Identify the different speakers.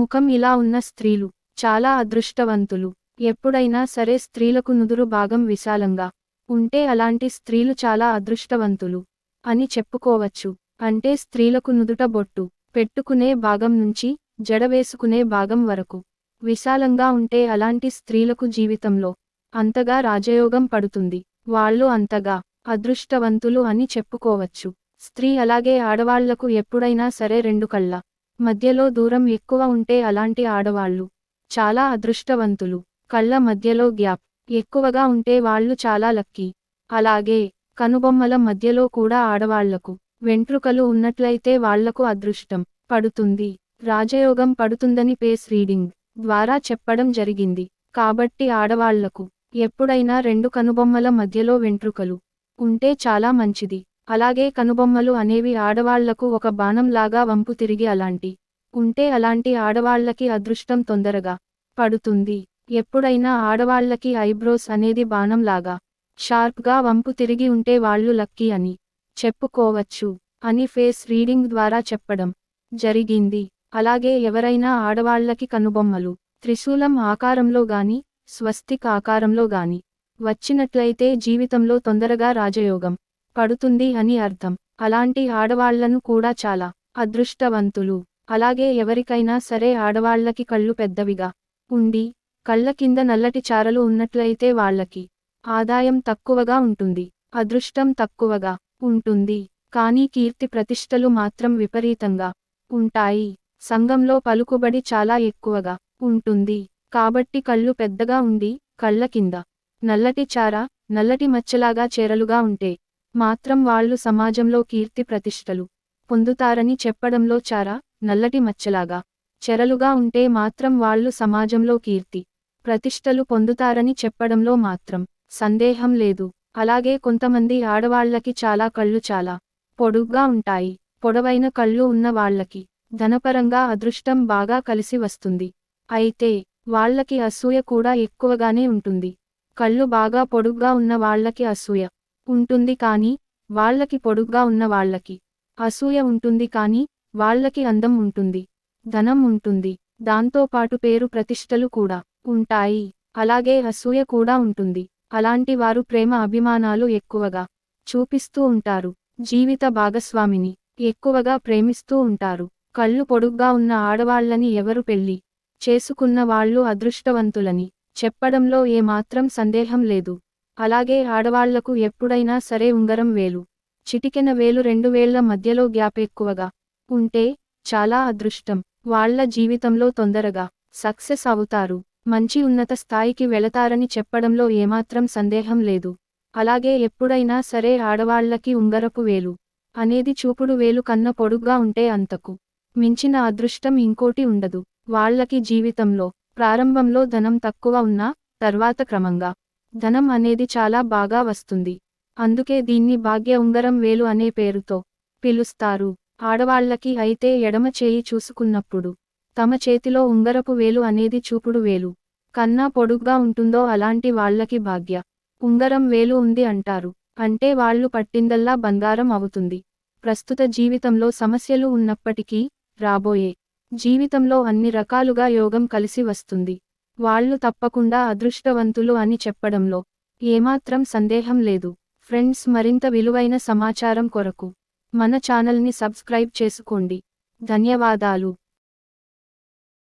Speaker 1: ముఖం ఇలా ఉన్న స్త్రీలు చాలా అదృష్టవంతులు. ఎప్పుడైనా సరే స్త్రీలకు నుదురు భాగం విశాలంగా ఉంటే అలాంటి స్త్రీలు చాలా అదృష్టవంతులు అని చెప్పుకోవచ్చు. అంటే స్త్రీలకు నుదుట బొట్టు పెట్టుకునే భాగం నుంచి జడవేసుకునే భాగం వరకు విశాలంగా ఉంటే అలాంటి స్త్రీలకు జీవితంలో అంతగా రాజయోగం పడుతుంది. వాళ్ళు అంతగా అదృష్టవంతులు అని చెప్పుకోవచ్చు. స్త్రీ అలాగే ఆడవాళ్లకు ఎప్పుడైనా సరే రెండు కళ్ళ మధ్యలో దూరం ఎక్కువ ఉంటే అలాంటి ఆడవాళ్ళు చాలా అదృష్టవంతులు. కళ్ళ మధ్యలో గ్యాప్ ఎక్కువగా ఉంటే వాళ్ళు చాలా లక్కీ. అలాగే కనుబొమ్మల మధ్యలో కూడా ఆడవాళ్లకు వెంట్రుకలు ఉన్నట్లయితే వాళ్లకు అదృష్టం పడుతుంది, రాజయోగం పడుతుందని ఫేస్ రీడింగ్ ద్వారా చెప్పడం జరిగింది. కాబట్టి ఆడవాళ్లకు ఎప్పుడైనా రెండు కనుబొమ్మల మధ్యలో వెంట్రుకలు ఉంటే చాలా మంచిది. అలాగే కనుబొమ్మలు అనేవి ఆడవాళ్లకు ఒక బాణం లాగా వంపు తిరిగి అలాంటి ఉంటే అలాంటి ఆడవాళ్లకి అదృష్టం తొందరగా పడుతుంది. ఎప్పుడైనా ఆడవాళ్లకి ఐబ్రోస్ అనేది బాణం లాగా షార్ప్గా వంపు తిరిగి ఉంటే వాళ్ళు లక్కీ అని చెప్పుకోవచ్చు అని ఫేస్ రీడింగ్ ద్వారా చెప్పడం జరిగింది. అలాగే ఎవరైనా ఆడవాళ్లకి కనుబొమ్మలు త్రిశూలం ఆకారంలో గాని స్వస్తిక్ ఆకారంలో గాని వచ్చినట్లయితే జీవితంలో తొందరగా రాజయోగం పడుతుంది అని అర్థం. అలాంటి ఆడవాళ్లను కూడా చాలా అదృష్టవంతులు. అలాగే ఎవరికైనా సరే ఆడవాళ్లకి కళ్ళు పెద్దవిగా ఉండి కళ్ళ కింద నల్లటి చారలు ఉన్నట్లయితే వాళ్ళకి ఆదాయం తక్కువగా ఉంటుంది, అదృష్టం తక్కువగా ఉంటుంది. కానీ కీర్తి ప్రతిష్టలు మాత్రం విపరీతంగా ఉంటాయి. సంఘంలో పలుకుబడి చాలా ఎక్కువగా ఉంటుంది. కాబట్టి కళ్ళు పెద్దగా ఉండి కళ్ళ కింద నల్లటి చార నల్లటి మచ్చలాగా చేరలుగా ఉంటే మాత్రం వాళ్ళు సమాజంలో కీర్తి ప్రతిష్టలు పొందుతారని చెప్పడంలో చార నల్లటి మచ్చలాగా చెరలుగా ఉంటే మాత్రం వాళ్ళు సమాజంలో కీర్తి ప్రతిష్టలు పొందుతారని చెప్పడంలో మాత్రం సందేహం లేదు. అలాగే కొంతమంది ఆడవాళ్లకి చాలా కళ్ళు చాలా పొడుగ్గా ఉంటాయి. పొడవైన కళ్ళు ఉన్న వాళ్ళకి ధనపరంగా అదృష్టం బాగా కలిసి వస్తుంది. అయితే వాళ్ళకి అసూయ కూడా ఎక్కువగానే ఉంటుంది. కళ్ళు బాగా పొడుగ్గా ఉన్న వాళ్ళకి అసూయ ఉంటుంది కానీ వాళ్ళకి పొడుగ్గా ఉన్న వాళ్ళకి అసూయ ఉంటుంది కానీ వాళ్ళకి అందం ఉంటుంది, ధనం ఉంటుంది, దాంతోపాటు పేరు ప్రతిష్టలు కూడా ఉంటాయి. అలాగే అసూయ కూడా ఉంటుంది. అలాంటి వారు ప్రేమ అభిమానాలు ఎక్కువగా చూపిస్తూ ఉంటారు. జీవిత భాగస్వామిని ఎక్కువగా ప్రేమిస్తూ ఉంటారు. కళ్ళు పొడుగ్గా ఉన్న ఆడవాళ్లని ఎవరు పెళ్లి చేసుకున్న వాళ్ళు అదృష్టవంతులని చెప్పడంలో ఏమాత్రం సందేహం లేదు. అలాగే ఆడవాళ్లకు ఎప్పుడైనా సరే ఉంగరం వేలు చిటికెన వేలు రెండు వేళ్ల మధ్యలో గ్యాప్ ఎక్కువగా ఉంటే చాలా అదృష్టం. వాళ్ళ జీవితంలో తొందరగా సక్సెస్ అవుతారు, మంచి ఉన్నత స్థాయికి వెళతారని చెప్పడంలో ఏమాత్రం సందేహం లేదు. అలాగే ఎప్పుడైనా సరే ఆడవాళ్లకి ఉంగరపు వేలు అనేది చూపుడు వేలు కన్న పొడుగ్గా ఉంటే అంతకు మించిన అదృష్టం ఇంకోటి ఉండదు. వాళ్ళకి జీవితంలో ప్రారంభంలో ధనం తక్కువ ఉన్నా తర్వాత క్రమంగా ధనం అనేది చాలా బాగా వస్తుంది. అందుకే దీన్ని భాగ్య ఉంగరం వేలు అనే పేరుతో పిలుస్తారు. ఆడవాళ్లకి అయితే ఎడమ చేయి చూసుకున్నప్పుడు తమ చేతిలో ఉంగరపు వేలు అనేది చూపుడు వేలు కన్నా పొడుగ్గా ఉంటుందో అలాంటి వాళ్ళకి భాగ్య ఉంగరం వేలు ఉంది అంటారు. అంటే వాళ్ళు పట్టిందల్లా బంగారం అవుతుంది. ప్రస్తుత జీవితంలో సమస్యలు ఉన్నప్పటికీ రాబోయే జీవితంలో అన్ని రకాలుగా యోగం కలిసి వస్తుంది. వాళ్ళు తప్పకుండా అదృష్టవంతులు అని చెప్పడంలో ఏమాత్రం సందేహం లేదు. ఫ్రెండ్స్, మరింత విలువైన సమాచారం కొరకు మన ఛానల్ని సబ్స్క్రైబ్ చేసుకోండి. ధన్యవాదాలు.